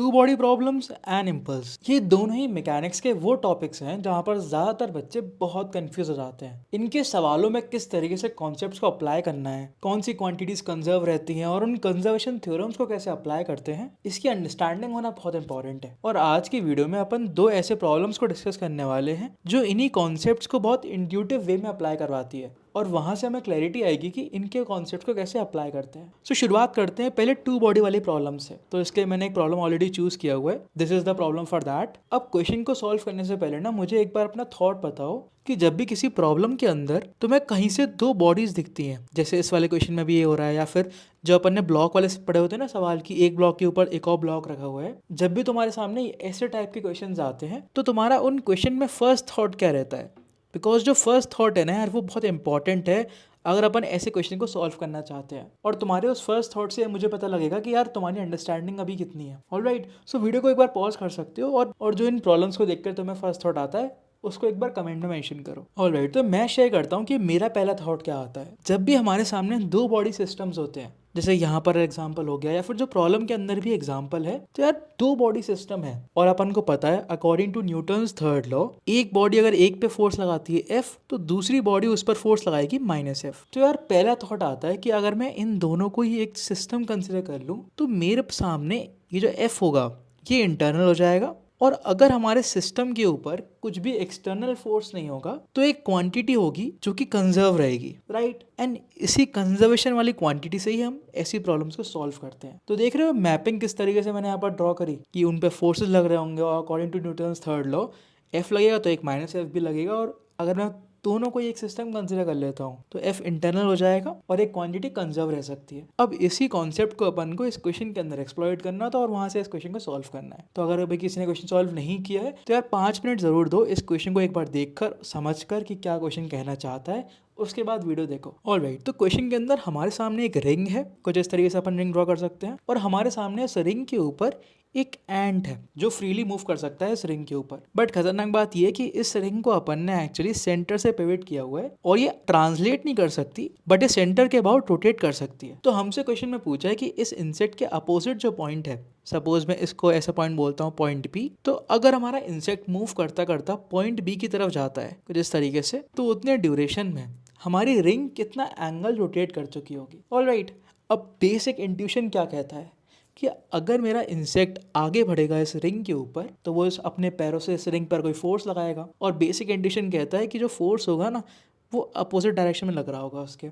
To body problems and impulse, ये दोनों ही mechanics के वो टॉपिक्स हैं जहाँ पर ज़्यादातर बच्चे बहुत कंफ्यूज हो जाते हैं। इनके सवालों में किस तरीके से कॉन्सेप्ट्स को अप्लाई करना है, कौन सी क्वांटिटीज कंजर्व रहती हैं और उन कंजर्वेशन थ्योरम्स को कैसे अप्लाई करते हैं, इसकी अंडरस्टैंडिंग होना बहुत इंपॉर्टेंट है। और आज की वीडियो में अपन दो ऐसे प्रॉब्लम्स को डिस्कस करने वाले हैं जो इन्हीं कॉन्सेप्ट्स को बहुत इंट्यूटिव वे में अप्लाई करवाती है और वहां से हमें क्लैरिटी आएगी कि इनके कॉन्सेप्ट को कैसे अप्लाई करते हैं। सो शुरुआत करते हैं पहले टू बॉडी वाली प्रॉब्लम से। तो इसके मैंने एक प्रॉब्लम ऑलरेडी चूज किया हुआ है, this is the problem for that. अब क्वेश्चन को सॉल्व करने से पहले ना मुझे एक बार अपना थॉट बताओ कि जब भी किसी प्रॉब्लम के अंदर तुम्हें कहीं से दो बॉडीज दिखती हैं, जैसे इस वाले क्वेश्चन में भी ये हो रहा है, या फिर जो अपन ने ब्लॉक वाले पढ़े होते हैं ना सवाल की, एक ब्लॉक के ऊपर एक और ब्लॉक रखा हुआ है, जब भी तुम्हारे सामने ऐसे टाइप के क्वेश्चन आते हैं तो तुम्हारा उन क्वेश्चन में फर्स्ट थॉट क्या रहता है? बिकॉज जो फर्स्ट थॉट है ना यार, वो बहुत इंपॉर्टेंट है अगर अपन ऐसे क्वेश्चन को सॉल्व करना चाहते हैं। और तुम्हारे उस फर्स्ट थॉट से मुझे पता लगेगा कि यार तुम्हारी अंडरस्टैंडिंग अभी कितनी है। ऑलराइट, सो वीडियो को एक बार पॉज कर सकते हो और जो इन प्रॉब्लम्स को देखकर तुम्हें फर्स्ट थॉट आता है उसको एक बार कमेंट में मेंशन करो। ऑलराइट, तो मैं शेयर करता हूँ कि मेरा पहला थॉट क्या आता है जब भी हमारे सामने दो बॉडी सिस्टम्स होते हैं, जैसे यहाँ पर एग्जाम्पल हो गया या फिर जो प्रॉब्लम के अंदर भी एग्जाम्पल है। तो यार दो बॉडी सिस्टम है और अपन को पता है according to Newton's third law, एक बॉडी अगर एक पे फोर्स लगाती है एफ, तो दूसरी बॉडी उस पर फोर्स लगाएगी माइनस एफ। तो यार पहला थॉट आता है कि अगर मैं इन दोनों को ही एक सिस्टम कंसिडर कर लूँ तो मेरे सामने ये जो एफ होगा ये इंटरनल हो जाएगा, और अगर हमारे सिस्टम के ऊपर कुछ भी एक्सटर्नल फोर्स नहीं होगा तो एक क्वांटिटी होगी जो कि कंजर्व रहेगी, राइट। एंड इसी कंजर्वेशन वाली क्वांटिटी से ही हम ऐसी प्रॉब्लम्स को सॉल्व करते हैं। तो देख रहे हो मैपिंग किस तरीके से मैंने यहाँ पर ड्रॉ करी कि उन पे फोर्सेस लग रहे होंगे और according to Newton's third law F लगेगा तो एक माइनस एफ भी लगेगा, और अगर मैं दोनों को एक सिस्टम कंसिडर कर लेता हूँ तो एफ इंटरनल हो जाएगा और एक क्वांटिटी कंजर्व रह सकती है। अब इसी कॉन्सेप्ट को अपन को इस क्वेश्चन के अंदर एक्सप्लॉइट करना था और वहां से इस क्वेश्चन को सॉल्व करना है। तो अगर अभी किसी ने क्वेश्चन सॉल्व नहीं किया है तो यार 5 मिनट जरूर दो इस क्वेश्चन को एक बार देखकर समझकर कि क्या क्वेश्चन कहना चाहता है, उसके बाद वीडियो देखो। ऑलराइट, तो क्वेश्चन के अंदर हमारे सामने एक रिंग है, कुछ इस तरीके से अपन रिंग ड्रॉ कर सकते हैं, और हमारे सामने इस रिंग के ऊपर एक एंट है जो फ्रीली मूव कर सकता है इस रिंग के ऊपर। बट खतरनाक बात यह है कि इस रिंग को अपन ने एक्चुअली सेंटर से पिवट किया हुआ है और ये ट्रांसलेट नहीं कर सकती, बट ये सेंटर के अबाउट रोटेट कर सकती है। तो हमसे क्वेश्चन में पूछा है कि इस इंसेक्ट के अपोजिट जो पॉइंट है, सपोज मैं इसको ऐसा पॉइंट बोलता हूँ पॉइंट बी, तो अगर हमारा इंसेक्ट मूव करता करता पॉइंट बी की तरफ जाता है कुछ इस तरीके से, तो उतने ड्यूरेशन में हमारी रिंग कितना एंगल रोटेट कर चुकी होगी। ऑलराइट, अब बेसिक इंट्यूशन क्या कहता है कि अगर मेरा इंसेक्ट आगे बढ़ेगा इस रिंग के ऊपर तो वो इस अपने पैरों से इस रिंग पर कोई फोर्स लगाएगा, और बेसिक इंट्यूशन कहता है कि जो फोर्स होगा ना वो अपोजिट डायरेक्शन में लग रहा होगा उसके,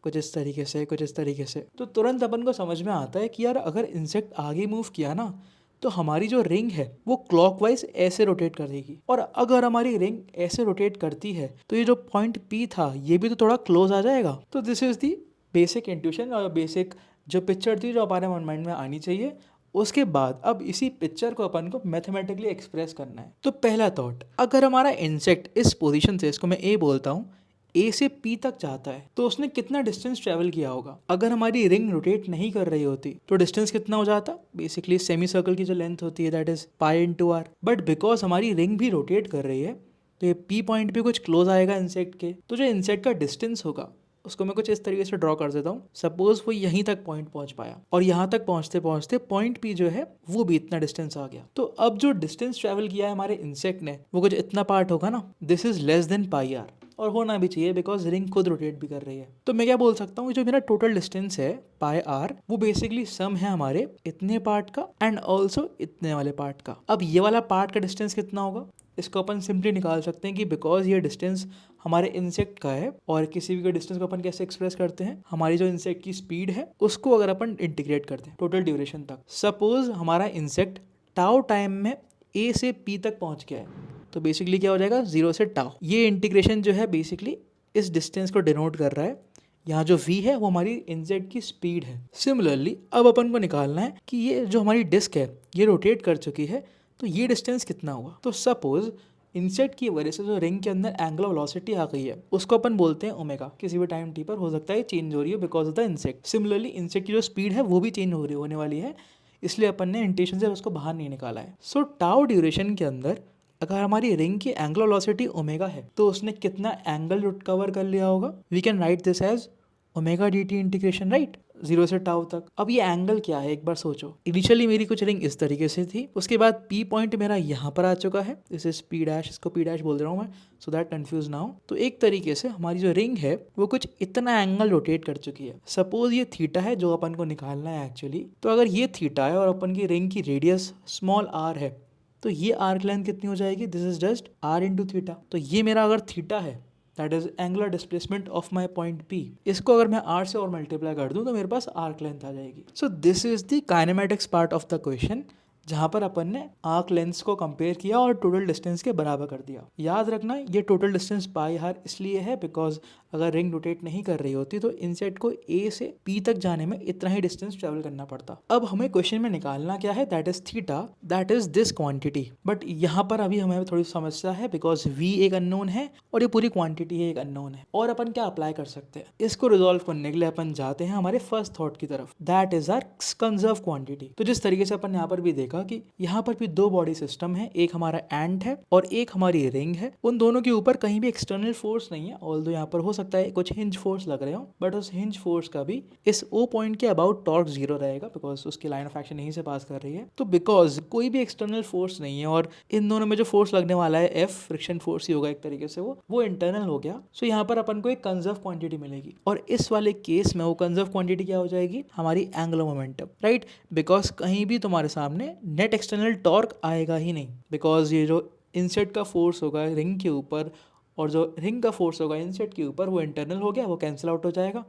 कुछ इस तरीके से कुछ इस तरीके से। तो तुरंत अपन को समझ में आता है कि यार अगर इंसेक्ट आगे मूव किया ना तो हमारी जो रिंग है वो क्लॉकवाइज ऐसे रोटेट करेगी, और अगर हमारी रिंग ऐसे रोटेट करती है तो ये जो पॉइंट पी था ये भी तो थोड़ा क्लोज आ जाएगा। तो this is the basic intuition और बेसिक जो पिक्चर थी जो हमारे माइंड में आनी चाहिए। उसके बाद अब इसी पिक्चर को अपन को मैथमेटिकली एक्सप्रेस करना है। तो पहला थॉट, अगर हमारा इंसेक्ट इस पोजीशन से, इसको मैं ए बोलता हूँ, ए से पी तक जाता है तो उसने कितना डिस्टेंस ट्रेवल किया होगा। अगर हमारी रिंग रोटेट नहीं कर रही होती तो डिस्टेंस कितना हो जाता, बेसिकली सेमी सर्कल की जो लेंथ होती है that is pi into r. But because हमारी रिंग भी रोटेट कर रही है तो ये पी पॉइंट भी कुछ क्लोज आएगा इंसेक्ट के, तो जो इंसेक्ट का डिस्टेंस होगा उसको मैं कुछ इस तरीके से ड्रॉ कर देता हूँ। सपोज वो यहीं तक पॉइंट पहुंच पाया और यहाँ तक पहुंचते पहुंचते पॉइंट पी जो है वो भी इतना डिस्टेंस आ गया। तो अब जो डिस्टेंस ट्रेवल किया है हमारे इंसेक्ट ने वो कुछ इतना पार्ट होगा ना, this is less than pi r, और होना भी चाहिए बिकॉज रिंग खुद रोटेट भी कर रही है। तो मैं क्या बोल सकता हूँ, जो मेरा टोटल डिस्टेंस है पाई आर वो बेसिकली सम है हमारे इतने पार्ट का एंड ऑल्सो इतने वाले पार्ट का। अब ये वाला पार्ट का डिस्टेंस कितना होगा इसको अपन सिंपली निकाल सकते हैं कि बिकॉज ये डिस्टेंस हमारे इंसेक्ट का है, और किसी भी डिस्टेंस को अपन कैसे एक्सप्रेस करते हैं, हमारी जो इंसेक्ट की स्पीड है उसको अगर अपन इंटीग्रेट करते हैं टोटल ड्यूरेशन तक। सपोज हमारा इंसेक्ट टाउ टाइम में ए से पी तक पहुंच गया है तो बेसिकली क्या हो जाएगा 0 से टाउ। ये इंटीग्रेशन जो है बेसिकली इस डिस्टेंस को डिनोट कर रहा है। यहाँ जो v है वो हमारी इंसेक्ट की स्पीड है। सिमिलरली अब अपन को निकालना है कि ये जो हमारी डिस्क है ये रोटेट कर चुकी है तो ये डिस्टेंस कितना हुआ। तो सपोज इंसेक्ट की वजह से जो रिंग के अंदर एंगुलर वेलोसिटी आ गई है उसको अपन बोलते हैं ओमेगा। किसी भी टाइम टी पर हो सकता है चेंज हो रही है because of the insect. Similarly insect की जो स्पीड है वो भी चेंज हो रही होने वाली है, इसलिए अपन ने इंटेंशन से उसको बाहर नहीं निकाला है। सो टाउ ड्यूरेशन के अंदर अगर हमारी रिंग की एंगुलर वेलोसिटी ओमेगा है तो उसने कितना एंगल कवर कर लिया होगा, we can write this as omega dt integration, right, 0 से टाउ तक। अब ये एंगल क्या है एक बार सोचो। इनिशियली मेरी कुछ रिंग इस तरीके से थी, उसके बाद P पॉइंट मेरा यहाँ पर आ चुका है, दिस इज P डैश, इसको P डैश बोल रहा हूँ मैं सो दैट कंफ्यूज ना हो। तो एक तरीके से हमारी जो रिंग है वो कुछ इतना एंगल रोटेट कर चुकी है। सपोज ये थीटा है जो अपन को निकालना है एक्चुअली। तो अगर ये थीटा है और अपन की रिंग की रेडियस स्मॉल r है, तो ये आर्क लेंथ कितनी हो जाएगी, this is just r into theta. तो ये मेरा अगर थीटा है, that is angular displacement of my point P। इसको अगर मैं r से और मल्टीप्लाई कर दूं तो मेरे पास आर्क लेंथ आ जाएगी। So this is the kinematics part of the question, जहां पर अपन ने आर्क लेंथ को कंपेयर किया और टोटल डिस्टेंस के बराबर कर दिया। याद रखना ये टोटल डिस्टेंस पाई आर इसलिए है बिकॉज अगर रिंग रोटेट नहीं कर रही होती तो इनसेट को A से P तक जाने में इतना ही डिस्टेंस ट्रेवल करना पड़ता। अब हमें क्वेश्चन में निकालना क्या है, that is theta, that is this quantity. But यहाँ पर अभी हमें थोड़ी समस्या है बिकॉज V एक अननोन है और ये पूरी क्वांटिटी है एक अननोन है। और अपन क्या अप्लाई कर सकते हैं, इसको रिजोल्व करने के लिए अपन जाते हैं हमारे फर्स्ट थॉट की तरफ, that is our conserve quantity. तो जिस तरीके से अपन यहाँ पर भी देखा कि यहाँ पर भी दो बॉडी सिस्टम है, एक हमारा एंट है और एक हमारी रिंग है। उन दोनों के ऊपर कहीं भी एक्सटर्नल फोर्स नहीं है, ऑल्दो यहाँ पर हो सकता है कुछ हिंज फोर्स लग रहे हो, बट उस हिंज फोर्स का भी इस O पॉइंट के अबाउट टॉर्क 0 रहेगा बिकॉज उसकी लाइन ऑफ एक्शन यहीं से पास कर रही है। तो बिकॉज कोई भी एक्सटर्नल फोर्स नहीं है और इन दोनों में जो फोर्स लगने वाला है F, फ्रिक्शन फोर्स ही होगा एक तरीके से, वो इंटरनल हो गया। सो यहाँ पर अपन को एक कंजर्व क्वांटिटी मिलेगी और इस वाले केस में वो कंजर्व क्वांटिटी क्या हो जाएगी, हमारी एंगुलर मोमेंटम, राइट। बिकॉज कहीं भी तुम्हारे सामने नेट एक्सटर्नल टॉर्क आएगा ही नहीं, बिकॉज ये जो इनसेट का फोर्स होगा रिंग के ऊपर और जो रिंग का फोर्स होगा इनसेट के ऊपर वो इंटरनल हो गया, वो कैंसिल आउट हो जाएगा।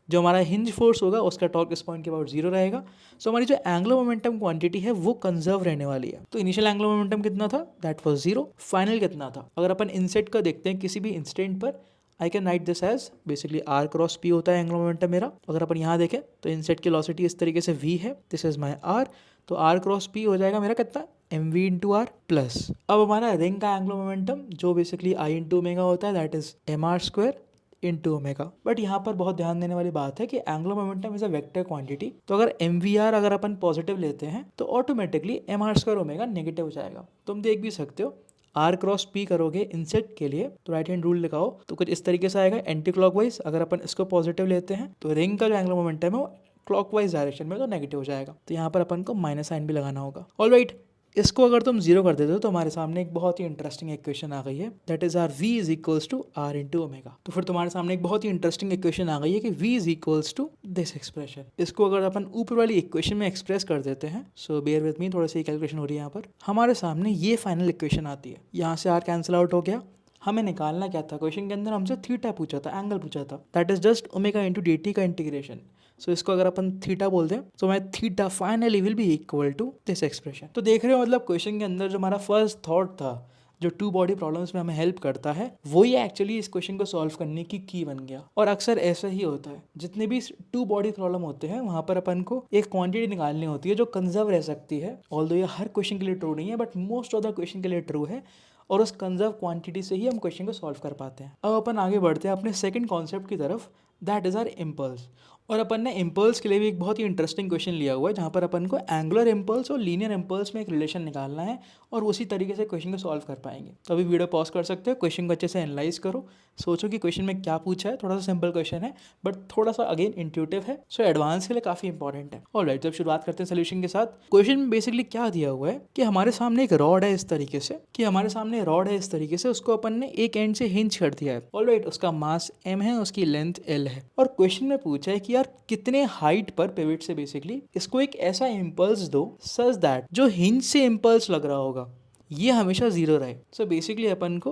जो हमारा हिंज फोर्स होगा उसका टॉर्क इस पॉइंट के अबाउट 0 रहेगा। सो हमारी जो एंगुलर मोमेंटम क्वांटिटी है वो कंजर्व रहने वाली है। तो इनिशियल एंगुलर मोमेंटम कितना था, दैट वाज 0, फाइनल कितना था। अगर अपन इनसेट का देखते हैं किसी भी इंस्टेंट पर, I can write this as basically r cross p होता है एंगुलर मोमेंटम मेरा। अगर अपन यहाँ देखें तो इनसेट की वेलोसिटी इस तरीके से v है, दिस इज माई r, तो r क्रॉस p हो जाएगा मेरा कितना, mv इंटू आर प्लस। अब हमारा रिंग का एंगुलर मोमेंटम जो बेसिकली i इंटू ओमेगा होता है, that is mr square into omega. But यहाँ पर बहुत ध्यान देने वाली बात है कि angular momentum is a vector quantity. तो अगर mvr अगर अपन पॉजिटिव लेते हैं तो automatically mr square omega negative हो जाएगा। तुम देख भी सकते हो r क्रॉस p करोगे इनसेट के लिए तो राइट हैंड रूल लगाओ तो कुछ इस तरीके से आएगा एंटी क्लॉकवाइज। अगर अपन इसको पॉजिटिव लेते हैं तो रिंग का जो एंगुलर मोमेंटम है वो क्लॉकवाइज डायरेक्शन में तो नेगेटिव हो जाएगा। तो यहाँ पर अपन को माइनस साइन भी लगाना होगा। ऑलराइट, इसको अगर तुम 0 कर देते हो तो हमारे सामने एक बहुत ही इंटरेस्टिंग इक्वेशन आ गई है, that is our v is equals to r into omega. तो फिर तुम्हारे सामने एक बहुत ही इंटरेस्टिंग इक्वेशन आ गई है कि v is equals to this expression. इसको अगर अपन ऊपर वाली इक्वेशन में एक्सप्रेस कर देते हैं, सो बेयर विद मी, थोड़ी सी कैलकुलेशन हो रही है यहाँ पर। हमारे सामने ये फाइनल इक्वेशन आती है, यहाँ से r कैंसिल आउट हो गया। हमें निकालना क्या था, क्वेश्चन के अंदर हमसे थीटा पूछा था, एंगल पूछा था, that is just omega into dt का इंटीग्रेशन। सो इसको अगर अपन थीटा बोल दें तो मैं theta finally will be equal to this expression. तो देख रहे हो मतलब क्वेश्चन के अंदर जो हमारा फर्स्ट थॉट था जो टू बॉडी प्रॉब्लम्स में हमें हेल्प करता है वो ये एक्चुअली इस क्वेश्चन को सॉल्व करने की बन गया। और अक्सर ऐसा ही होता है, जितने भी टू बॉडी प्रॉब्लम होते हैं वहां पर अपन को एक क्वांटिटी निकालनी होती है जो कंजर्व रह सकती है। ऑल्दो ये हर क्वेश्चन के लिए ट्रू नहीं है but most of the question के लिए ट्रू है और उस कंजर्व क्वांटिटी से ही हम क्वेश्चन को सॉल्व कर पाते हैं। अब अपन आगे बढ़ते हैं अपने सेकंड कॉन्सेप्ट की तरफ, दैट इज आर इम्पल्स। और अपन ने इम्पल्स के लिए भी एक बहुत ही इंटरेस्टिंग क्वेश्चन लिया हुआ है जहाँ पर अपन को एंगुलर इम्पल्स और लीनियर इम्पल्स में एक रिलेशन निकालना है और उसी तरीके से क्वेश्चन को सॉल्व कर पाएंगे। तो अभी वीडियो पॉज कर सकते हो, क्वेश्चन को अच्छे से एनालाइज करो, सोचो कि क्वेश्चन में क्या पूछा है। थोड़ा सा सिंपल क्वेश्चन है बट थोड़ा सा अगेन इंट्यूटिव है, सो एडवांस के लिए काफी इंपॉर्टेंट है। ऑलराइट, जब शुरुआत करते हैं सोल्यूशन के साथ। क्वेश्चन में बेसिकली क्या दिया हुआ है कि हमारे सामने एक रॉड है इस तरीके से, उसको अपन ने एक एंड से हिंज कर दिया है। ऑलराइट, उसका मास m है, उसकी लेंथ l है और क्वेश्चन में पूछा है कि यार कितने हाइट पर पिवट से बेसिकली इसको एक ऐसा इम्पल्स दो सच दैट जो हिंज से इम्पल्स लग रहा होगा ये हमेशा 0 रहे। सो बेसिकली अपन को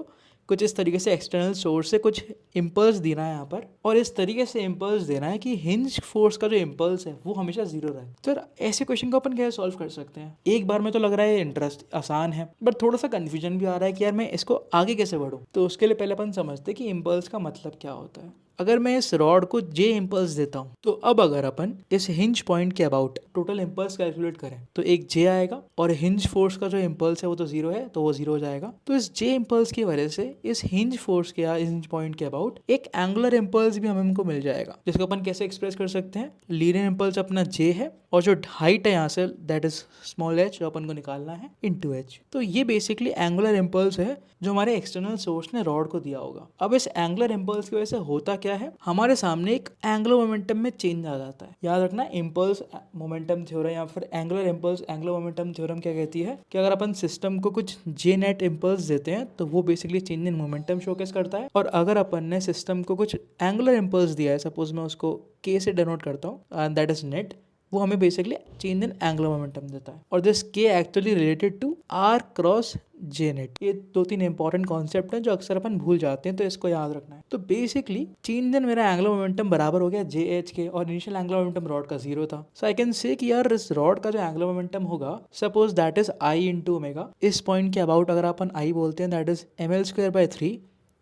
कुछ इस तरीके से एक्सटर्नल सोर्स से कुछ इम्पल्स देना है यहाँ पर और इस तरीके से इम्पल्स देना है कि हिंज फोर्स का जो इम्पल्स है वो हमेशा 0 रहे। तो ऐसे क्वेश्चन को अपन कैसे सॉल्व कर सकते हैं। एक बार में तो लग रहा है इंटरेस्ट आसान है बट थोड़ा सा कंफ्यूजन भी आ रहा है कि यार मैं इसको आगे कैसे बढ़ूँ। तो उसके लिए पहले अपन समझते हैं कि इम्पल्स का मतलब क्या होता है। अगर मैं इस रॉड को j इम्पल्स देता हूँ तो अब अगर अपन इस हिंज पॉइंट के अबाउट टोटल इम्पल्स कैलकुलेट करें तो एक j आएगा और हिंज फोर्स का जो इम्पल्स है वो तो 0 है तो वो 0 हो जाएगा। तो इस j इम्पल्स की वजह से इस हिंज फोर्स के या हिंज पॉइंट के अबाउट एक एंगुलर इम्पल्स भी हमको मिल जाएगा जिसको अपन कैसे एक्सप्रेस कर सकते हैं। लीनियर इम्पल्स अपना j है और जो हाइट है यहाँ say that is small h जो अपन को निकालना है इनटू h। तो ये बेसिकली एंगुलर इम्पल्स है जो हमारे एक्सटर्नल सोर्स ने रॉड को दिया होगा। अब इस एंगुलर इम्पल्स की वजह से होता क्या है, हमारे सामने एक एंगुलर मोमेंटम में चेंज आ जाता है। याद रखना इम्पल्स मोमेंटम थ्योरम या फिर angular impulse angular momentum theorem क्या कहती है कि अगर अपन सिस्टम को कुछ जे नेट इम्पल्स देते हैं तो वो basically change in momentum showcase करता है, और अगर अपन ने सिस्टम को कुछ एंगुलर इम्पल्स दिया है, सपोज मैं उसको के से डिनोट करता हूँ दैट इज नेट, वो हमें basically change in angular momentum देता है। और दिस के actually related to r cross J net. ये 2-3 इंपॉर्टेंट कॉन्सेप्ट हैं जो अक्सर अपन भूल जाते हैं, तो इसको याद रखना है। तो बेसिकली चेंज इन मेरा एंगुलर मोमेंटम बराबर हो गया जे एच के, और इनिशियल एंगुलर मोमेंटम रॉड का 0 था। सो आई कैन से कि यार इस रॉड का जो एंगुलर मोमेंटम होगा suppose that is I into omega. इस पॉइंट के अबाउट अगर अपन आई बोलते हैं दैट इज ml²/3।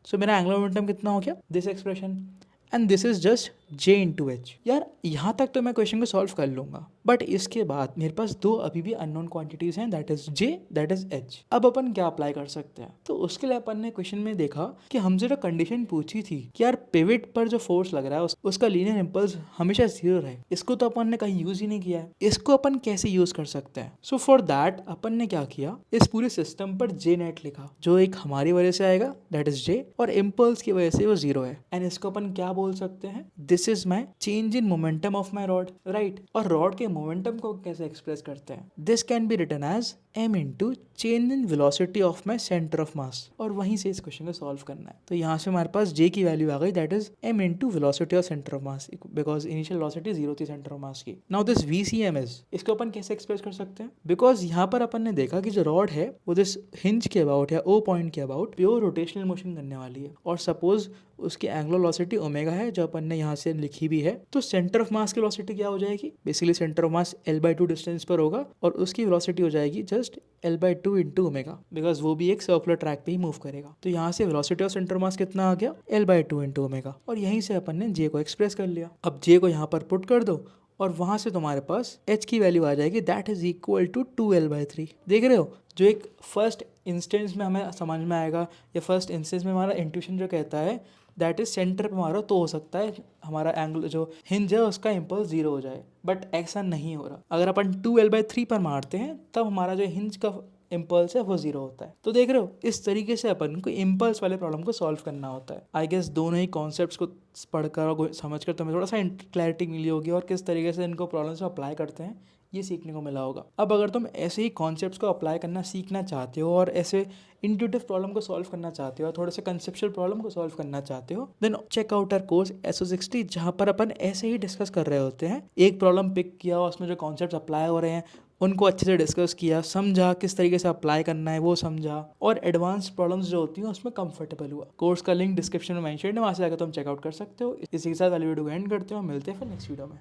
सो मेरा एंगुलर मोमेंटम कितना हो गया, this expression, and this is just J into H. यार यहाँ तक तो मैं क्वेश्चन को सॉल्व कर लूंगा, बट इसके बाद मेरे पास दो अभी भी अननोन क्वांटिटीज हैं that is J that is H. अब अपन क्या अप्लाई कर सकते हैं, तो उसके लिए अपन ने क्वेश्चन में देखा कि हमसे जो कंडीशन पूछी थी कि यार पिवट पर जो फोर्स लग रहा है उसका लीनियर इम्पल्स हमेशा 0 रहे, इसको तो अपन ने कहीं यूज ही नहीं किया है। इसको अपन कैसे यूज कर सकते हैं? सो फॉर दैट अपन ने क्या किया, इस पूरे सिस्टम पर जे नेट लिखा जो एक हमारी वजह से आएगा दैट इज जे, और इम्पल्स की वजह से वो 0 है। एंड इसको अपन क्या बोल सकते हैं, this is my change in momentum of my rod, right. और रॉड के मोमेंटम को कैसे एक्सप्रेस करते हैं, this can be written as m into change in velocity of my centre of mass. और वहीं से इस क्वेश्चन को सॉल्व करना है। तो यहाँ से हमारे पास j की वैल्यू आ गई that is m into velocity of centre of mass, because initial velocity 0 थी सेंटर ऑफ मास की। नाउ दिस VCM इज, इसको अपन कैसे एक्सप्रेस कर सकते हैं, बिकॉज यहाँ पर अपन ने देखा कि जो रॉड है वो दिस हिंज के अबाउट या O पॉइंट के अबाउट प्योर रोटेशनल मोशन करने वाली है, और सपोज उसकी एंगुलर वेलोसिटी ओमेगा है जो अपन ने यहाँ से लिखी भी है। तो सेंटर ऑफ मास की वेलोसिटी क्या हो जाएगी, basically centre of mass L/2 distance पर होगा, और उसकी वेलोसिटी हो जाएगी just L/2 into omega, because वो भी एक सर्कुलर ट्रैक पे ही मूव करेगा। तो यहाँ से वेलोसिटी ऑफ सेंटर मास कितना आ गया, L/2 इंटू ओमेगा, और यहीं से अपन ने जे को एक्सप्रेस कर लिया। अब जे को यहाँ पर पुट कर दो और वहां से तुम्हारे पास h की वैल्यू आ जाएगी that is equal to 2L/3। देख रहे हो, जो एक फर्स्ट इंस्टेंस में हमें समझ में आएगा, या फर्स्ट इंस्टेंस में हमारा इंट्यूशन जो कहता है दैट इज सेंटर पे मारो तो हो सकता है हमारा एंगल जो हिंज है उसका इम्पल्स 0 हो जाए, बट ऐसा नहीं हो रहा। अगर अपन 2L/3 पर मारते हैं तब हमारा जो हिंज का इम्पल्स है वो 0 होता है। तो देख रहे हो, इस तरीके से अपन को इम्पल्स वाले प्रॉब्लम को सॉल्व करना होता है। आई गेस दोनों ही कॉन्सेप्ट्स को पढ़कर और समझकर तुम्हें थोड़ा सा क्लैरिटी मिली होगी, और किस तरीके से इनको प्रॉब्लम्स में अप्लाई करते हैं ये सीखने को मिला होगा। अब अगर तुम ऐसे ही कॉन्सेप्ट्स को अप्लाई करना सीखना चाहते हो और ऐसे इंट्यूटिव प्रॉब्लम को सॉल्व करना चाहते हो और थोड़े से कंसेप्चुअल प्रॉब्लम को सॉल्व करना चाहते हो, then check out our course SO60, जहाँ पर अपन ऐसे ही डिस्कस कर रहे होते हैं। एक प्रॉब्लम पिक किया और उसमें जो कॉन्सेप्ट्स अप्लाई हो रहे हैं उनको अच्छे से डिस्कस किया, समझा किस तरीके से अप्लाई करना है वो समझा, और एडवांस प्रॉब्लम्स जो होती हैं उसमें कंफर्टेबल हुआ। कोर्स का लिंक डिस्क्रिप्शन में मेंशन है, वहाँ से जाकर तुम चेकआउट कर सकते हो। इसी के साथ वाली वीडियो को एंड करते हो, मिलते हैं फिर नेक्स्ट वीडियो में।